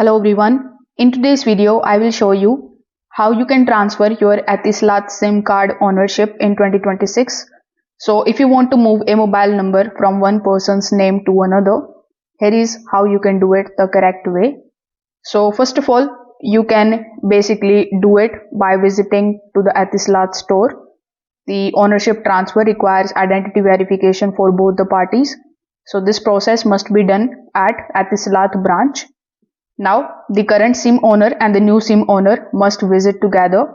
Hello everyone. In today's video, I will show you how you can transfer your Etisalat SIM card ownership in 2026. So if you want to move a mobile number from one person's name to another, here is how you can do it the correct way. So first of all, you can basically do it by visiting to the Etisalat store. The ownership transfer requires identity verification for both the parties. So this process must be done at Etisalat branch. Now, the current SIM owner and the new SIM owner must visit together.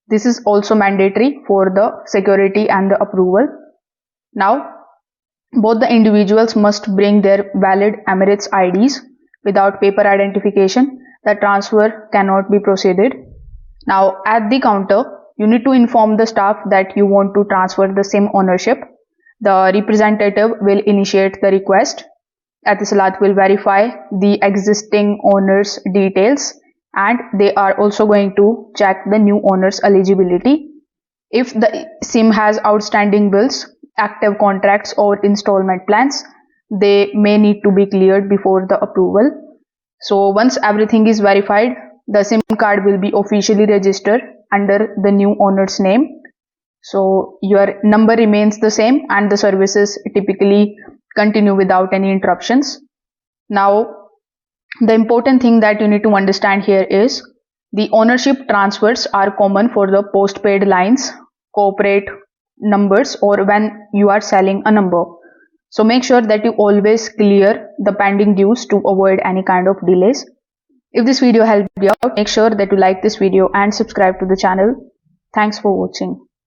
This is also mandatory for the security and the approval. Now, both the individuals must bring their valid Emirates IDs. Without paper identification, the transfer cannot be proceeded. Now, at the counter, you need to inform the staff that you want to transfer the SIM ownership. The representative will initiate the request. Etisalat will verify the existing owner's details and they are also going to check the new owner's eligibility. If the SIM has outstanding bills, active contracts or installment plans, they may need to be cleared before the approval. So once everything is verified, the SIM card will be officially registered under the new owner's name. So your number remains the same and the services typically continue without any interruptions. Now, the important thing that you need to understand here is the ownership transfers are common for the postpaid lines, corporate numbers, or when you are selling a number. So make sure that you always clear the pending dues to avoid any kind of delays. If this video helped you out, make sure that you like this video and subscribe to the channel. Thanks for watching.